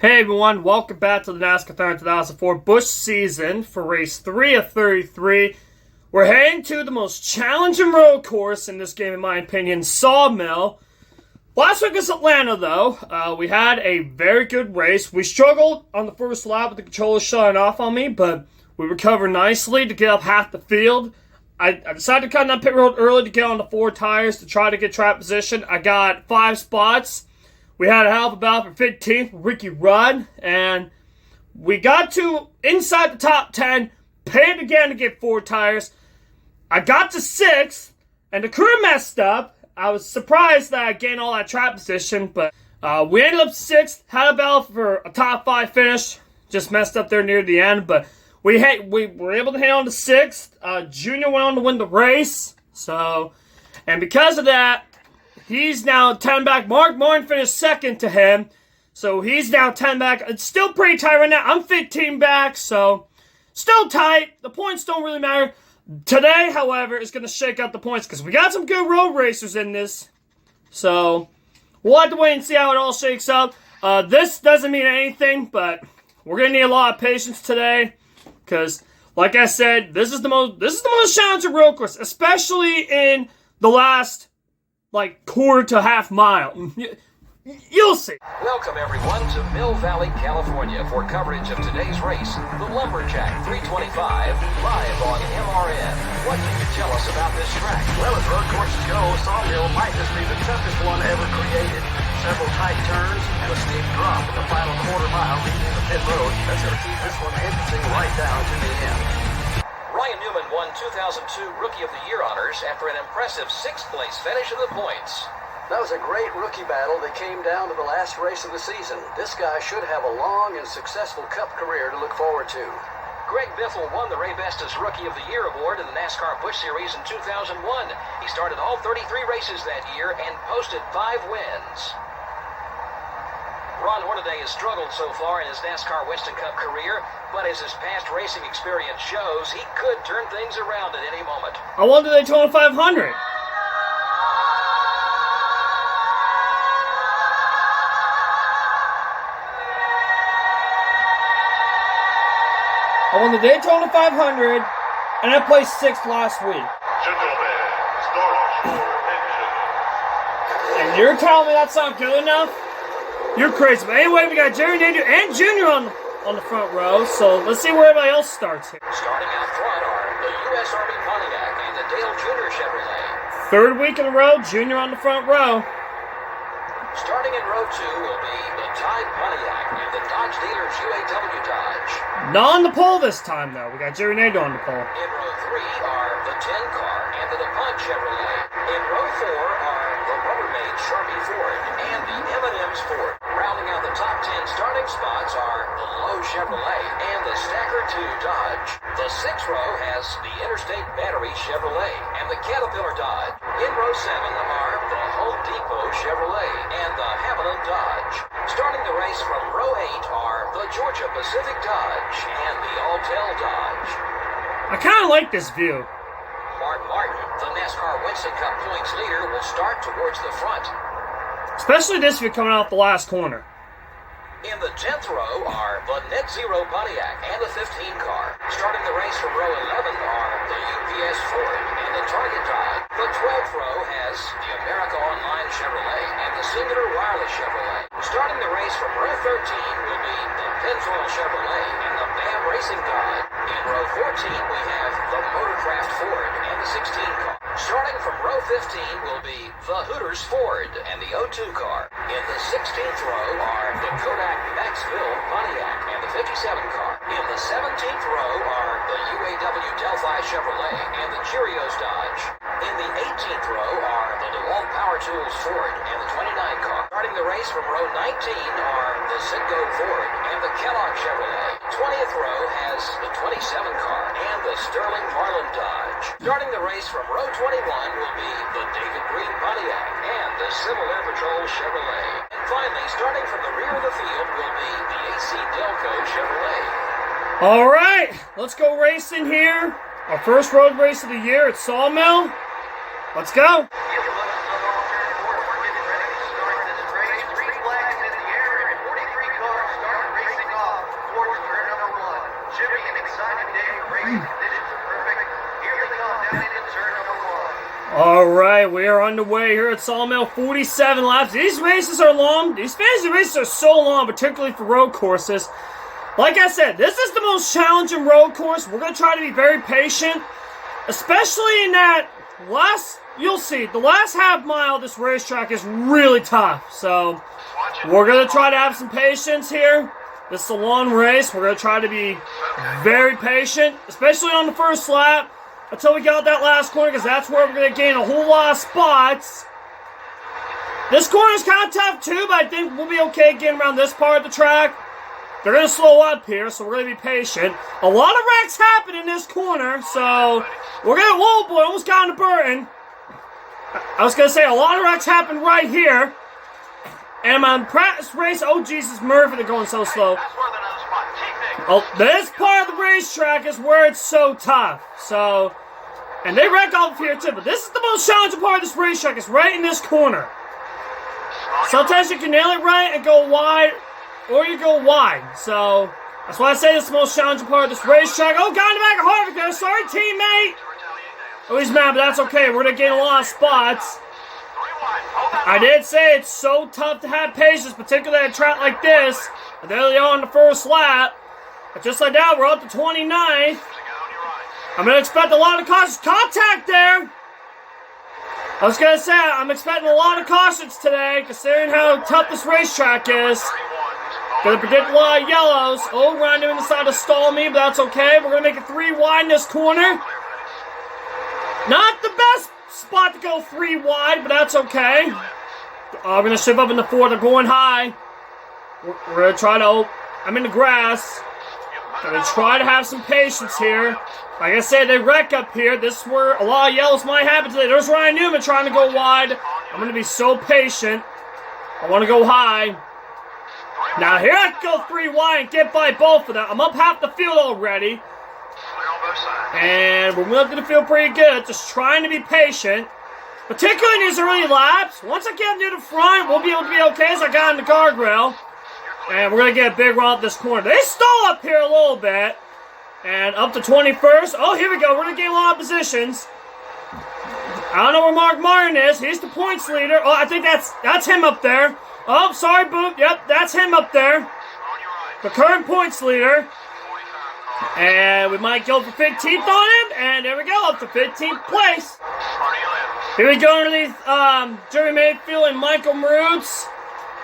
Hey everyone, welcome back to the Nascar 2004 Busch season for race 3 of 33. We're heading to the most challenging road course in this game, in my opinion, Sawmill. Last week was Atlanta, though. We had a very good race. We struggled on the first lap with the controller shutting off on me, but we recovered nicely to get up half the field. I decided to cut on pit road early to get on the 4 tires to try to get track position. I got 5 spots. We had a hell of a battle for 15th with Ricky Rudd, and we got to inside the top 10, paid again to get 4 tires. I got to 6th, and the crew messed up. I was surprised that I gained all that track position, but we ended up 6th, had a battle for a top 5 finish, just messed up there near the end, but we were able to hang on to 6th. Junior went on to win the race, and because of that, he's now 10 back. Mark Martin finished second to him, so he's now 10 back. It's still pretty tight right now. I'm 15 back, so still tight. The points don't really matter. Today, however, is going to shake out the points because we got some good road racers in this. So we'll have to wait and see how it all shakes out. This doesn't mean anything, but we're going to need a lot of patience today because, like I said, this is the most challenging road course, especially in the last quarter to half mile. You'll see. Welcome everyone to Mill Valley, California for coverage of today's race, the Lumberjack 325, live on MRN. What can you tell us about this track? Well, as road courses go, Sawmill might just be the toughest one ever created. Several tight turns and a steep drop in the final quarter mile leading to pit road. That's going to keep this one interesting right down to the end. Ryan Newman won 2002 Rookie of the Year honors after an impressive 6th place finish in the points. That was a great rookie battle that came down to the last race of the season. This guy should have a long and successful Cup career to look forward to. Greg Biffle won the Ray Bestas Rookie of the Year award in the NASCAR Busch Series in 2001. He started all 33 races that year and posted 5 wins. Ron Hornaday has struggled so far in his NASCAR Winston Cup career, but as his past racing experience shows, he could turn things around at any moment. I won the Daytona 500. I won the Daytona 500, and I placed 6th last week. Gentlemen, start your engine. And you're telling me that's not good enough? You're crazy. But anyway, we got Jerry Nader and Junior on the front row, so let's see where everybody else starts here. Starting out front are the U.S. Army Pontiac and the Dale Jr. Chevrolet. 3rd week in a row, Junior on the front row. Starting in row 2 will be the Tide Pontiac and the Dodge Dealers UAW Dodge. Not on the pole this time, though. We got Jerry Nader on the pole. In row 3 are the 10 car and the DuPont Chevrolet. In row 4 are the Rubbermaid Sharpie Ford and the M&M's Ford. Rounding out the top 10 starting spots are the Lowe Chevrolet and the Stacker 2 Dodge. The 6th row has the Interstate Battery Chevrolet and the Caterpillar Dodge. In row 7 are the Home Depot Chevrolet and the Haviland Dodge. Starting the race from row 8 are the Georgia Pacific Dodge and the Alltel Dodge. I kind of like this view. Mark Martin, the NASCAR Winston Cup points leader, will start towards the front. Especially this view coming off the last corner. In the 10th row are the Net Zero Pontiac and the 15 car. Starting the race from row 11 are the UPS Ford and the Target Dodge. The 12th row has the America Online Chevrolet and the Singular Wireless Chevrolet. Starting the race from row 13 will be the Pennzoil Chevrolet and the BAM Racing Dodge. In row 14 we have the Motorcraft Ford and the 16 car. Starting from row 15 will be the Hooters Ford and the O2 car. In the 16th row are the Kodak Maxville Pontiac and the 57 car. In the 17th row are the UAW Delphi Chevrolet and the Cheerios Dodge. In the 18th row are the DeWalt Power Tools Ford and the 29 car. Starting the race from row 19 are the Citgo Ford and the Kellogg Chevrolet. 20th row has the 27 car and the Sterling Marlin Dodge. Starting the race from row 21 will be the David Green Pontiac and the Civil Air Patrol Chevrolet. And finally, starting from the rear of the field will be the AC Delco Chevrolet. All right, let's go racing here. Our first road race of the year at Sawmill. Let's go. We're getting ready to start this race. 3 flags in the air and 43 cars start Alright, we are underway here at Sawmill. 47 laps. These races are long. These fantasy races are so long, particularly for road courses. Like I said, this is the most challenging road course. We're going to try to be very patient, especially in that you'll see, the last half mile of this racetrack is really tough. So, we're going to try to have some patience here. This is a long race. We're going to try to be very patient, especially on the first lap, until we get out that last corner, because that's where we're going to gain a whole lot of spots. This corner is kind of tough too, but I think we'll be okay getting around this part of the track. They're going to slow up here, so we're going to be patient. A lot of wrecks happen in this corner, so we're going to... Whoa, boy, almost got into Burton. I was going to say, a lot of wrecks happen right here. And my practice race... Oh, Jesus, Murphy, they're going so slow. Oh, this part of the racetrack is where it's so tough. So, and they wreck off here too, but this is the most challenging part of this racetrack. It's right in this corner. Sometimes you can nail it right and go wide, or you go wide. So, that's why I say this is the most challenging part of this racetrack. Oh, got in the back of Harvick there. Sorry, teammate. Oh, he's mad, but that's okay. We're going to gain a lot of spots. I did say it's so tough to have patience, particularly at a track like this. And there they are on the first lap. But just like that, we're up to 29th. I'm going to expect a lot of cautions. Contact there! I was going to say, I'm expecting a lot of cautions today, considering how tough this racetrack is. Going to predict a lot of yellows. Oh, Ryan doing decide to stall me, but that's okay. We're going to make it 3 wide in this corner. Not the best spot to go 3 wide, but that's okay. I'm going to shift up in the 4. They're going high. We're going to try to... I'm in the grass. Gonna try to have some patience here. Like I said, they wreck up here. This is where a lot of yellows might happen today. There's Ryan Newman trying to go wide. I'm going to be so patient. I want to go high. Now here I can go 3 wide and get by both of them. I'm up half the field already. And we're moving to the field pretty good. Just trying to be patient. Particularly in these early laps. Once I get near the front, we'll be able to be okay as I got in the guardrail. And we're going to get a big run up this corner. They stall up here a little bit. And up to 21st. Oh, here we go. We're going to gain a lot of positions. I don't know where Mark Martin is. He's the points leader. Oh, I think that's him up there. Oh, sorry, Boop. Yep, that's him up there. The current points leader. And we might go for 15th on him. And there we go. Up to 15th place. Here we go underneath Jeremy Mayfield and Michael Maroots.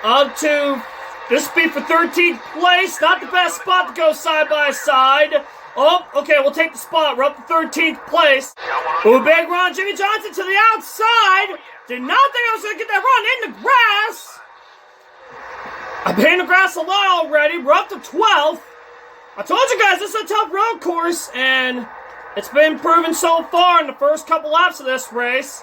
Up to... This will be for 13th place. Not the best spot to go side by side. Oh, okay, we'll take the spot. We're up to 13th place. Ooh, big run. Jimmy Johnson to the outside. Did not think I was going to get that run in the grass. I've been in the grass a lot already. We're up to 12th. I told you guys, this is a tough road course, and it's been proven so far in the first couple laps of this race.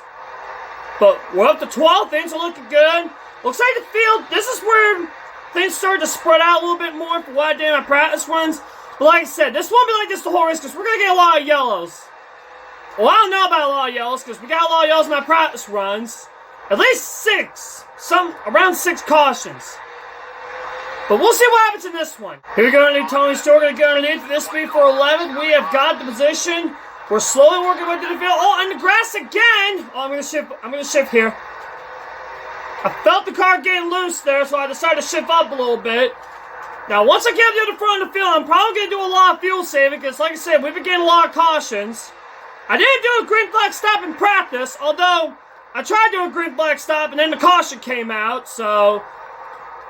But we're up to 12th. Things are looking good. Looks like the field, this is where... things started to spread out a little bit more for what I did in my practice runs. But like I said, this won't be like this the whole race because we're going to get a lot of yellows. Well, I don't know about a lot of yellows because we got a lot of yellows in my practice runs. At least 6. Around 6 cautions. But we'll see what happens in this one. Here we go underneath Tony Stewart. We're going to go underneath this speed for 11th. We have got the position. We're slowly working way through the field. Oh, on the grass again. Oh, I'm going to shift here. I felt the car getting loose there, so I decided to shift up a little bit. Now, once I get up to the front of the field, I'm probably going to do a lot of fuel saving, because like I said, we've been getting a lot of cautions. I didn't do a green flag stop in practice, although I tried to do a green flag stop, and then the caution came out, so...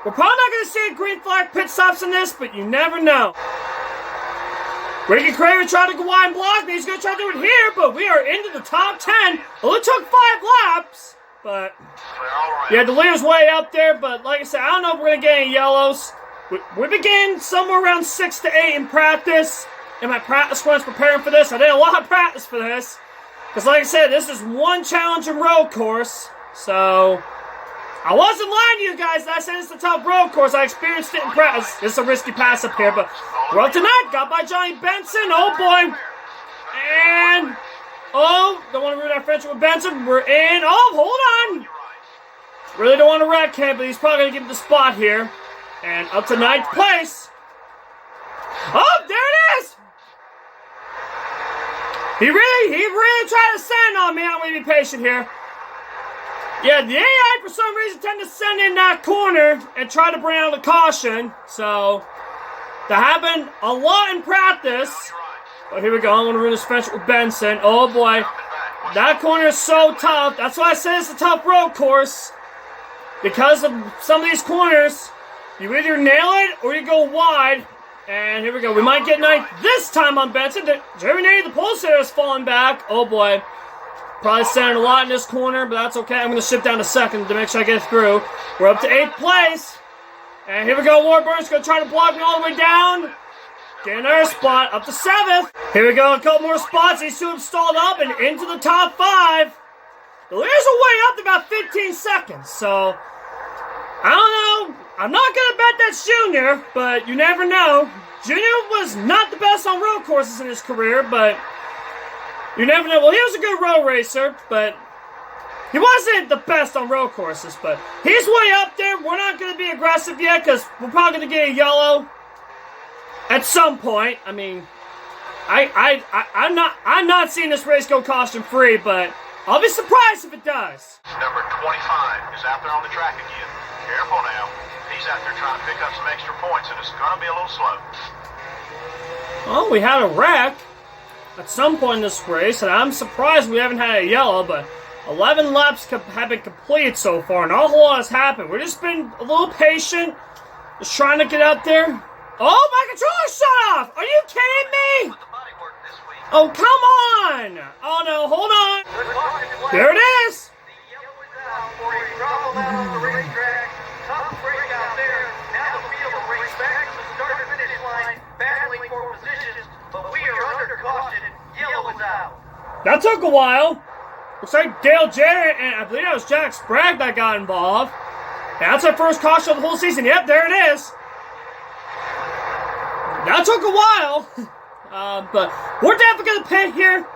We're probably not going to see a green flag pit stops in this, but you never know. Ricky Craven tried to go wide and block me. He's going to try to do it here, but we are into the top 10. It only took 5 laps. But, yeah, the leader's way up there. But, like I said, I don't know if we're going to get any yellows. We began somewhere around 6 to 8 in practice. In my practice runs preparing for this. I did a lot of practice for this. Because, like I said, this is one challenging road course. So, I wasn't lying to you guys. I said it's a tough road course. I experienced it in practice. This is a risky pass up here. But we're up tonight. Got by Johnny Benson. Oh, boy. And... oh, don't want to ruin our friendship with Benson. We're in. Oh, hold on. Really don't want to wreck him, but he's probably going to give the spot here. And up to 9th place. Oh, there it is. He really tried to stand on me. I'm going to be patient here. Yeah, the AI for some reason tend to send in that corner and try to bring out a caution. So, that happened a lot in practice. But here we go. I'm going to run this French with Benson. Oh boy. That corner is so tough. That's why I say it's a tough road course. Because of some of these corners, you either nail it or you go wide. And here we go. We might get ninth this time on Benson. Jeremy Nady, the pole sitter, is falling back. Oh boy. Probably standing a lot in this corner, but that's okay. I'm going to shift down to second to make sure I get through. We're up to 8th place. And here we go. Warburn's going to try to block me all the way down. Get another spot. Up to 7th. Here we go. A couple more spots. These two have stalled up and into the top 5. The leaders are way up to about 15 seconds. So, I don't know. I'm not going to bet that's Junior, but you never know. Junior was not the best on road courses in his career, but you never know. Well, he was a good road racer, but he wasn't the best on road courses, but he's way up there. We're not going to be aggressive yet because we're probably going to get a yellow at some point. I mean, I'm not seeing this race go caution free, but I'll be surprised if it does. Number 25 is out there on the track again. Careful now. He's out there trying to pick up some extra points, and it's going to be a little slow. Well, we had a wreck at some point in this race, and I'm surprised we haven't had a yellow, but 11 laps have been completed so far, and not a whole lot has happened. We've just been a little patient, just trying to get up there. Oh, my controller shut off! Are you kidding me? Oh, come on! Oh, no, hold on. There it is! That took a while. Looks like Dale Jarrett and I believe that was Jack Sprague that got involved. And that's our first caution of the whole season. Yep, there it is. That took a while. But we're definitely going to pit here.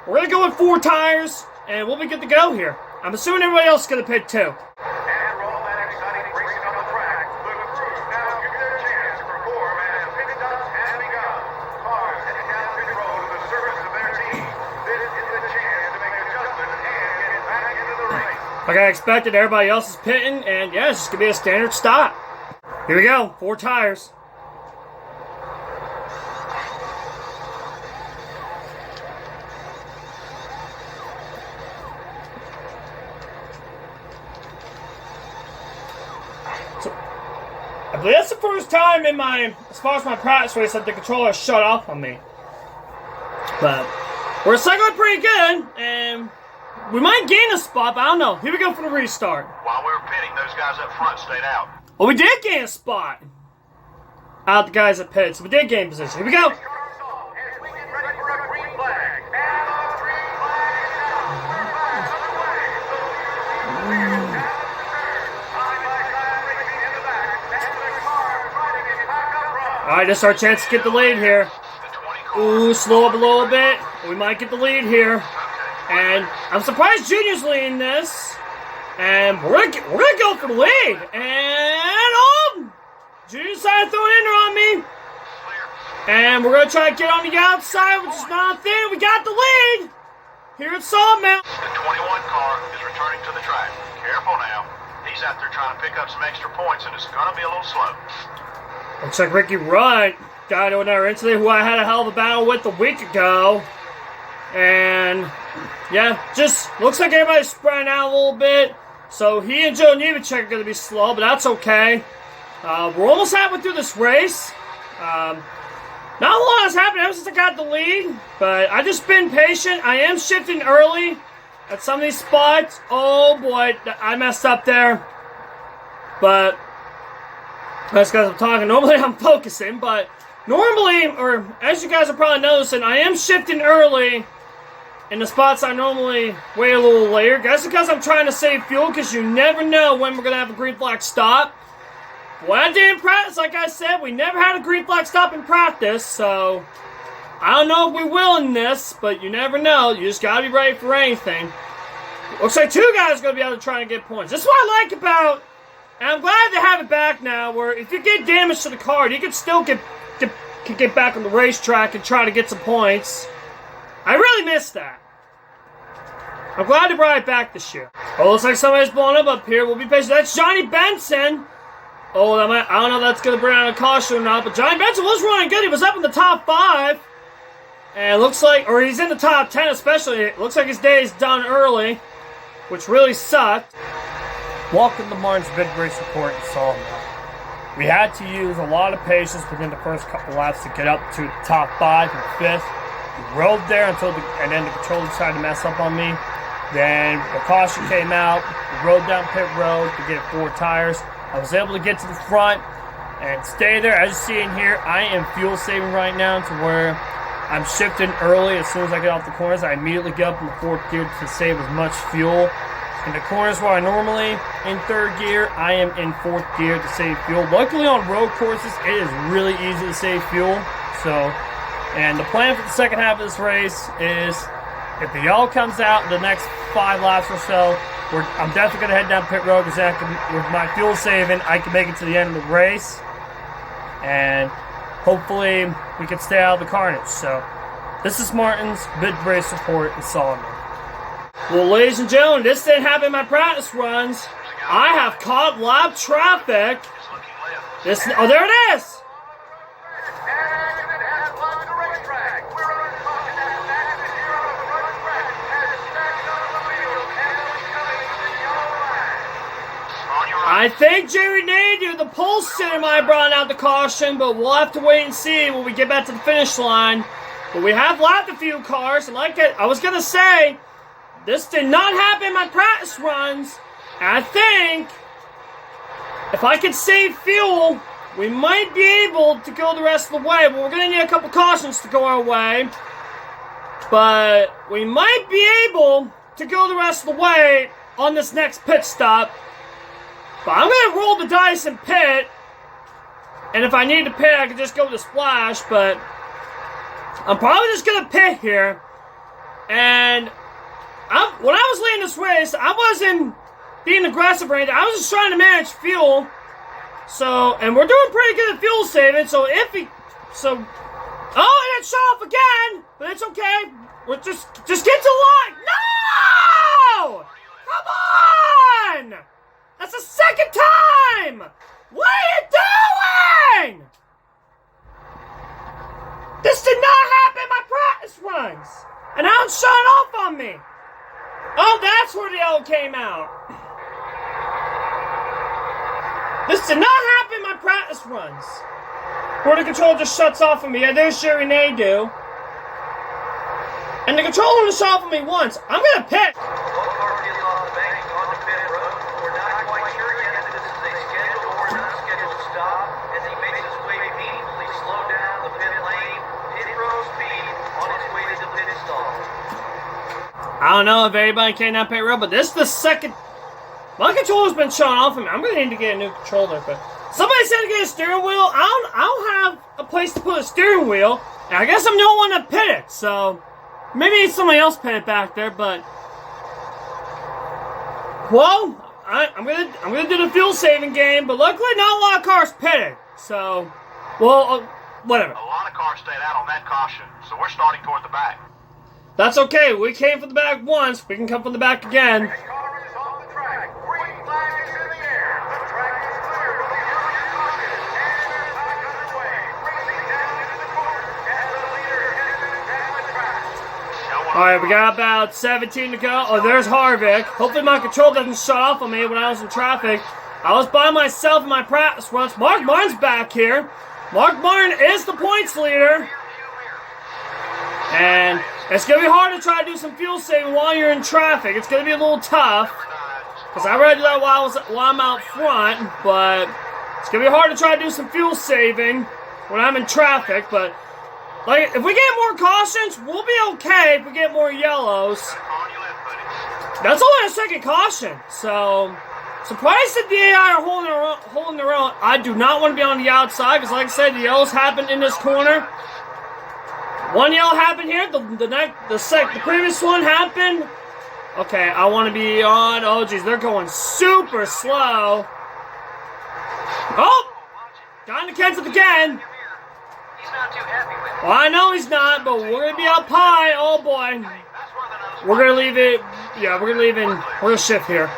We're going to go with 4 tires. And we'll be good to go here. I'm assuming everybody else is going to pit too. Like I expected, everybody else is pitting, and yeah, it's just going to be a standard stop. Here we go, 4 tires. So, I believe that's the first time in as far as my practice race, that the controller shut off on me. But we're cycling pretty good, and we might gain a spot, but I don't know. Here we go for the restart. While we were pitting, those guys up front stayed out. Well, we did gain a spot out the guys at pit, so we did gain position. Here we go. Alright, this is our chance to get the lead here. Ooh, slow up a little bit. We might get the lead here. And I'm surprised Junior's leading this. And we're gonna go for the lead. And Junior decided to throw an ender on me. And we're gonna try to get on the outside, which is not a thing. We got the lead here at Sawmill. The 21 car is returning to the track. Careful now. He's out there trying to pick up some extra points, and it's gonna be a little slow. Looks like Ricky Rudd, guy who never in today, who I had a hell of a battle with a week ago. And yeah, just looks like everybody's spreading out a little bit. So he and Joe Nemechek are going to be slow, but that's okay. We're almost halfway through this race. Not a lot has happened ever since I got the lead, but I've just been patient. I am shifting early at some of these spots. Oh boy, I messed up there. But that's because I'm talking. Normally I'm focusing, but normally, or as you guys are probably noticing, I am shifting early in the spots I normally wait a little later. That's because I'm trying to save fuel, because you never know when we're going to have a green flag stop. When I did in practice, like I said, we never had a green flag stop in practice, so I don't know if we will in this, but you never know. You just got to be ready for anything. Looks like 2 guys are going to be able to try and get points. This is what I like about, and I'm glad they have it back now, where if you get damage to the car, you can still get back on the racetrack and try to get some points. I really miss that. I'm glad they brought it back this year. Oh, looks like somebody's blowing up here. We'll be patient. That's Johnny Benson. Oh, I don't know if that's going to bring out a caution or not, but Johnny Benson was running good. He was up in the top 5. And it looks like, or he's in the top 10 especially. It looks like his day is done early, which really sucked. Welcome to Martin's Big Race Report in Sawmill. We had to use a lot of patience within the first couple laps to get up to the top 5 and 5th. We rode there and then the controller decided to mess up on me. Then the caution came out. We rode down pit road to get 4 tires. I was able to get to the front and stay there. As you see in here, I am fuel saving right now to where I'm shifting early. As soon as I get off the corners, I immediately get up in the 4th gear to save as much fuel. In the corners where I normally in 3rd gear, I am in 4th gear to save fuel. Luckily on road courses, it is really easy to save fuel. And the plan for the second half of this race is if the yellow comes out in the next 5 laps or so, I'm definitely going to head down pit road because with my fuel saving, I can make it to the end of the race. And hopefully we can stay out of the carnage. So this is Martin's Big Race Report in Sawmill. Well, ladies and gentlemen, this didn't happen in my practice runs. I have caught lap traffic. Oh, there it is. I think Jerry Nadeau, the pole sitter, might have brought out the caution, but we'll have to wait and see when we get back to the finish line. But we have lapped a few cars, and I was going to say, this did not happen in my practice runs. And I think if I could save fuel, we might be able to go the rest of the way. But we're going to need a couple cautions to go our way. But we might be able to go the rest of the way on this next pit stop. But I'm going to roll the dice and pit. And if I need to pit, I can just go to splash. But I'm probably just going to pit here. And when I was leading this race, I wasn't being aggressive or anything. I was just trying to manage fuel. And we're doing pretty good at fuel saving. Oh, and it shut off again. But it's okay. We're just get to the line. No! Come on! That's the second time! What are you doing? This did not happen in my practice runs. And now it's shutting off on me. Oh, that's where the yellow came out. This did not happen in my practice runs. Where the controller just shuts off on me. Yeah, there's Jerry Nadeau. And the controller only shut off on me once. I'm going to pit. I don't know if everybody came down pit road, but this is the second. My controller's been showing off of me. I'm gonna need to get a new controller, but somebody said to get a steering wheel. I don't have a place to put a steering wheel, and I guess I'm the only one to pit it. So maybe somebody else pit it back there. But well, I'm gonna do the fuel saving game. But luckily, not a lot of cars pitted. So whatever. A lot of cars stayed out on that caution, so we're starting toward the back. That's okay. We came from the back once. We can come from the back again. Alright, we got about 17 to go. Oh, there's Harvick. Hopefully my control doesn't shut off on me when I was in traffic. I was by myself in my practice runs. Mark Martin's back here. Mark Martin is the points leader. And it's going to be hard to try to do some fuel saving while you're in traffic. It's going to be a little tough. Because I rather do that while I'm out front. But it's going to be hard to try to do some fuel saving when I'm in traffic. But if we get more cautions, we'll be okay if we get more yellows. That's only a second caution. So, surprised that the AI are holding their own. I do not want to be on the outside. Because like I said, the yellows happened in this corner. One yellow happened here. The previous one happened. Okay, I want to be on. Oh, geez, they're going super slow. Oh! Got into Kenseth again. He's not too happy with it. Well, I know he's not, but we're going to be up high. Oh, boy. We're going to leave it Yeah, we're gonna shift here.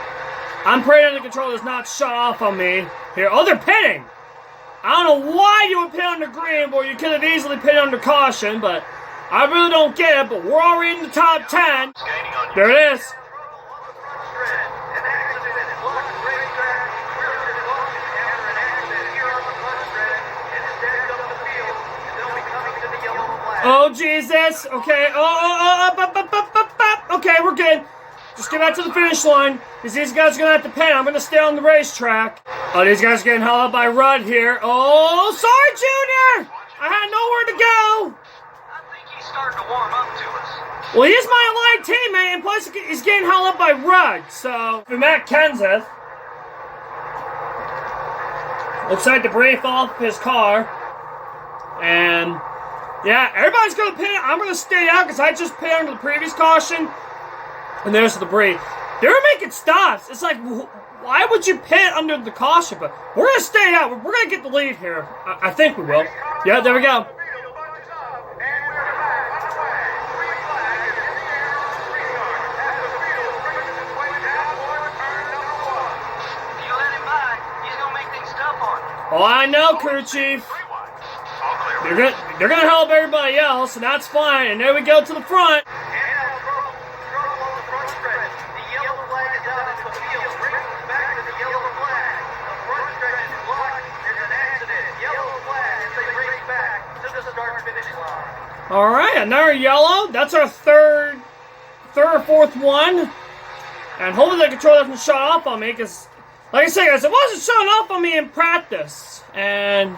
I'm praying the controller does not shut off on me here. Oh, they're pitting! I don't know why you would pit under green, boy. You could have easily pit under caution, but I really don't get it. But we're already in the top 10. There it is. Oh, Jesus. Okay. Okay, we're good. Just get back to the finish line, because these guys are going to have to pay. I'm going to stay on the racetrack. Oh, these guys are getting held up by Rudd here. Oh, sorry, Junior. I had nowhere to go. I think he's starting to warm up to us. Well, he's my allied teammate, and plus he's getting held up by Rudd. So, for Matt Kenseth. Looks like debris fell off his car. And, yeah, everybody's going to pit. I'm going to stay out because I just pit under the previous caution. And there's the debris. They're making stops. It's like, why would you pit under the caution? But we're going to stay out. We're going to get the lead here. I think we will. Yeah, there we go. Oh, I know, crew chief. They're gonna help everybody else, and that's fine. And there we go to the front. All right, another yellow. That's our third or fourth one. And hopefully the controller doesn't shut off on me, because, like I said, guys, it wasn't shutting off on me in practice. And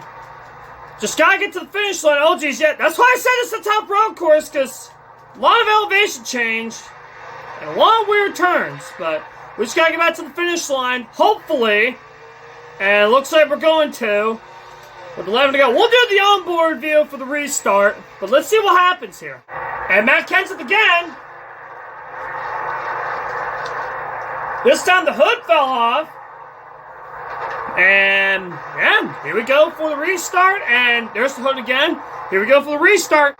just gotta get to the finish line. Oh, geez, yeah. That's why I said it's a tough road course, because a lot of elevation change and a lot of weird turns. But we just gotta get back to the finish line, hopefully. And it looks like we're going to. With 11 to go. We'll do the onboard view for the restart. But let's see what happens here. And Matt Kenseth again. This time the hood fell off. And, yeah, here we go for the restart. And there's the hood again. Here we go for the restart.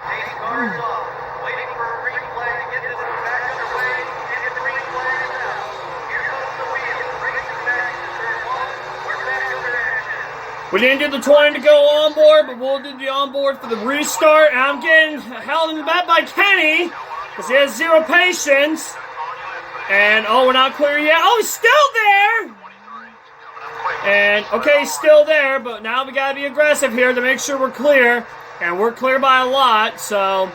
We didn't do the 20 to go on board, but we'll do the onboard for the restart. And I'm getting held in the back by Kenny, because he has zero patience. And, oh, we're not clear yet. Oh, he's still there! And, okay, he's still there, but now we gotta be aggressive here to make sure we're clear. And we're clear by a lot, so.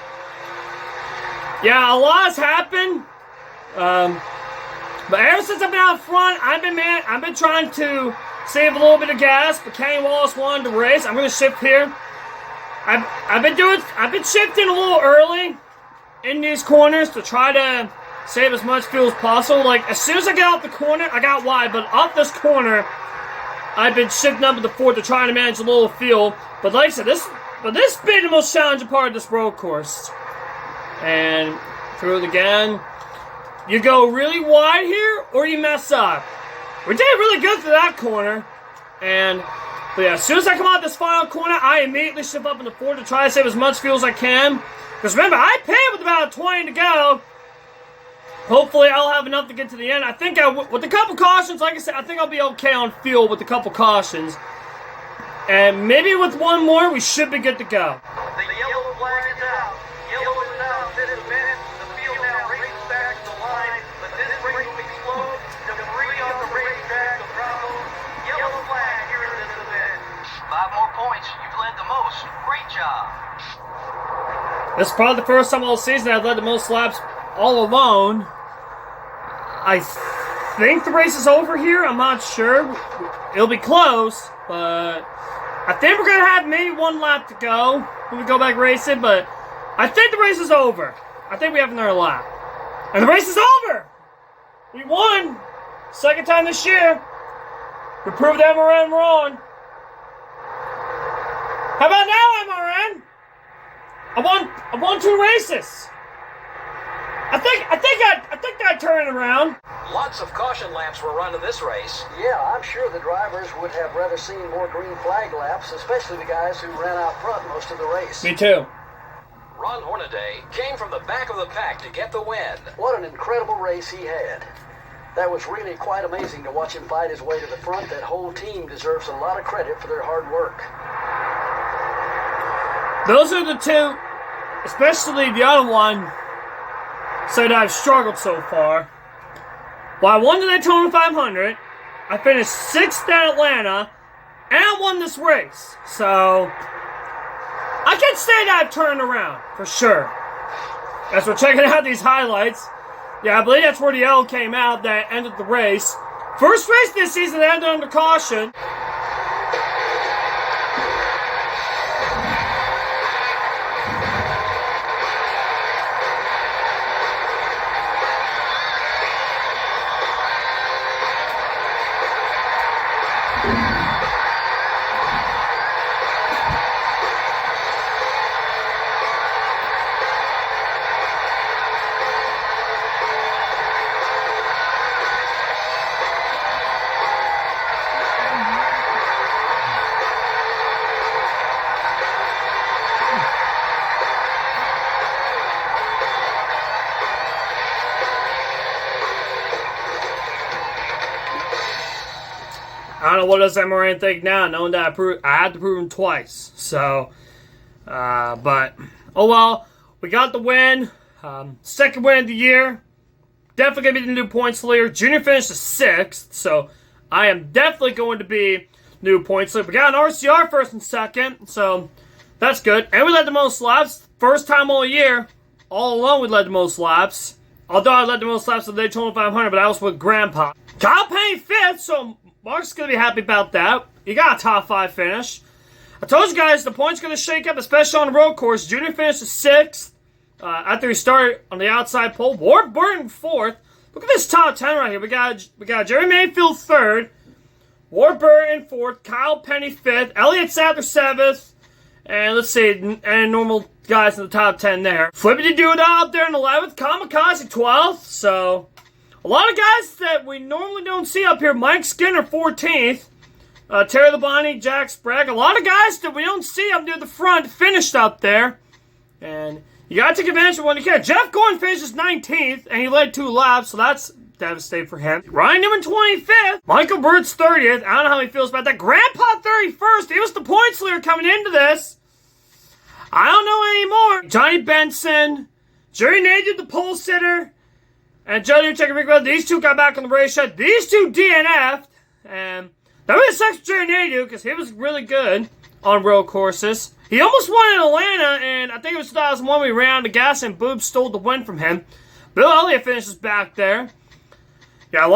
Yeah, a lot has happened. But ever since I've been out front, I've been trying to save a little bit of gas, but Kenny Wallace wanted to race. I'm gonna shift here. I've been shifting a little early in these corners to try to save as much fuel as possible. Like, as soon as I get out the corner, I got wide, but off this corner, I've been shifting up to the fourth to try to manage a little fuel. But like I said, this has been the most challenging part of this road course. And through it again. You go really wide here, or you mess up. We did really good through that corner. But yeah, as soon as I come out this final corner, I immediately shift up in the fourth to try to save as much fuel as I can. Because remember, I pitted with about 20 to go. Hopefully, I'll have enough to get to the end. I think with a couple cautions, like I said, I think I'll be okay on fuel with a couple cautions. And maybe with one more, we should be good to go. The yellow flag is out. Yellow is out. This is minutes. The field now races back to the line. But this race will explode. Debris on the racetrack. The problem. Yellow flag here in this event. 5 more points. You've led the most. Great job. This is probably the first time all season I've led the most laps all alone. I think the race is over here. I'm not sure. It'll be close, but I think we're going to have maybe one lap to go when we go back racing, but I think the race is over. I think we have another lap. And the race is over! We won! Second time this year. We proved MRN wrong. How about now, MRN? I won 2 races. I think I turned it around. Lots of caution laps were run in this race. Yeah, I'm sure the drivers would have rather seen more green flag laps, especially the guys who ran out front most of the race. Me too. Ron Hornaday came from the back of the pack to get the win. What an incredible race he had. That was really quite amazing to watch him fight his way to the front. That whole team deserves a lot of credit for their hard work. Those are the two, especially the other one, said I've struggled so far. Well, I won the Daytona 500. I finished 6th at Atlanta, and I won this race. So, I can say that I've turned around, for sure. As we're checking out these highlights, yeah, I believe that's where the L came out that ended the race. First race this season that ended under caution. I don't know what does MRN think now, knowing that I had to prove him twice. So, but, oh well, we got the win. Second win of the year. Definitely going to be the new points leader. Junior finished 6th, so I am definitely going to be new points leader. We got an RCR first and second, so that's good. And we led the most laps. First time all year. All alone we led the most laps. Although I led the most laps of the Daytona 500, but I was with Grandpa. Kyle Payne 5th, so Mark's going to be happy about that. He got a top 5 finish. I told you guys the points going to shake up, especially on the road course. Junior finished 6th after he started on the outside pole. Ward Burton 4th. Look at this top 10 right here. We got Jerry Mayfield 3rd. Ward Burton 4th. Kyle Penny 5th. Elliott Sadler 7th. And let's see, and normal guys in the top 10 there. Flippity Doodah up there in 11th. Kamikaze 12th. So, a lot of guys that we normally don't see up here. Mike Skinner 14th. Terry Labonte, Jack Sprague. A lot of guys that we don't see up near the front finished up there. And you got to take advantage of when you can. Jeff Gordon finishes 19th, and he led 2 laps, so that's devastating for him. Ryan Newman 25th. Michael Bird's 30th. I don't know how he feels about that. Grandpa 31st. He was the points leader coming into this. I don't know anymore. Johnny Benson, Jerry Nadeau, the pole sitter, and Johnny Checker. These two got back on the racetrack. These two DNF'd, and that really sucks for Jerry Nadeau because he was really good on road courses. He almost won in Atlanta, and I think it was 2001 we ran out of gas and Boobs stole the win from him. Bill Elliott finishes back there. Yeah,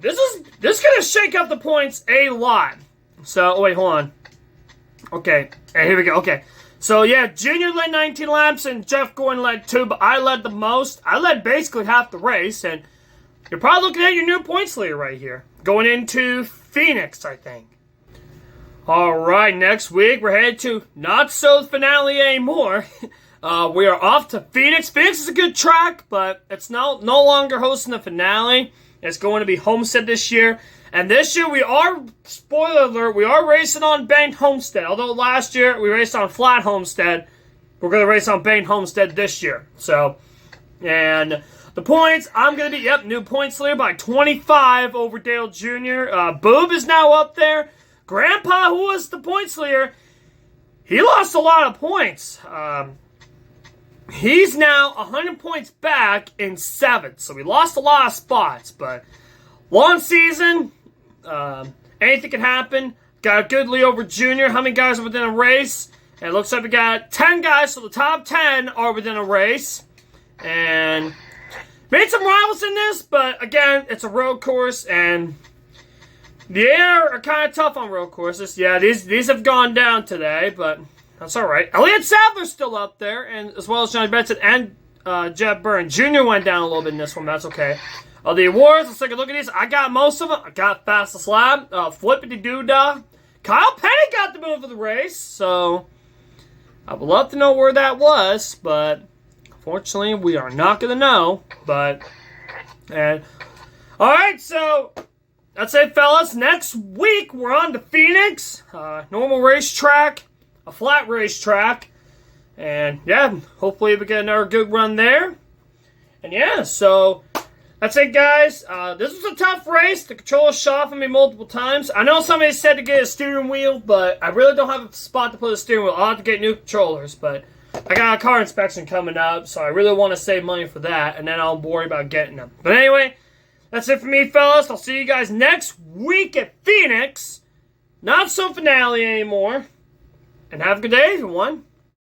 this is gonna shake up the points a lot. So, wait, hold on. Okay, and here we go. Okay. So, yeah, Junior led 19 laps and Jeff Gordon led 2, but I led the most. I led basically half the race, and you're probably looking at your new points leader right here. Going into Phoenix, I think. Alright, next week we're headed to not so finale anymore. We are off to Phoenix. Phoenix is a good track, but it's no longer hosting the finale. It's going to be Homestead this year. And this year we are, spoiler alert, we are racing on banked Homestead. Although last year we raced on flat Homestead, we're going to race on banked Homestead this year. So, and the points, I'm going to be, new points leader by 25 over Dale Jr. Boob is now up there. Grandpa, who was the points leader, he lost a lot of points. He's now 100 points back in 7th. So we lost a lot of spots, but long season, anything can happen. Got a good lead over Junior. How many guys are within a race? And it looks like we got 10 guys, so the top 10 are within a race. And made some rivals in this, but again, it's a road course, and the air are kind of tough on road courses. Yeah, these have gone down today, but that's all right. Elliott Sadler's still up there, and as well as Johnny Benson and Jeff Byrne. Jr. went down a little bit in this one, but that's okay. The awards, let's take a look at these. I got most of them. I got fastest lap, Flippity Doodah. Kyle Petty got the move of the race, so I would love to know where that was, but unfortunately, we are not going to know. But, all right, so that's it, fellas. Next week, we're on to Phoenix. Normal racetrack, a flat racetrack. And yeah, hopefully we get another good run there. And yeah, so that's it, guys. This was a tough race. The controller shot for me multiple times. I know somebody said to get a steering wheel, but I really don't have a spot to put a steering wheel. I'll have to get new controllers, but I got a car inspection coming up, so I really want to save money for that, and then I'll worry about getting them. But anyway, that's it for me, fellas. I'll see you guys next week at Phoenix. Not so finale anymore. And have a good day, everyone.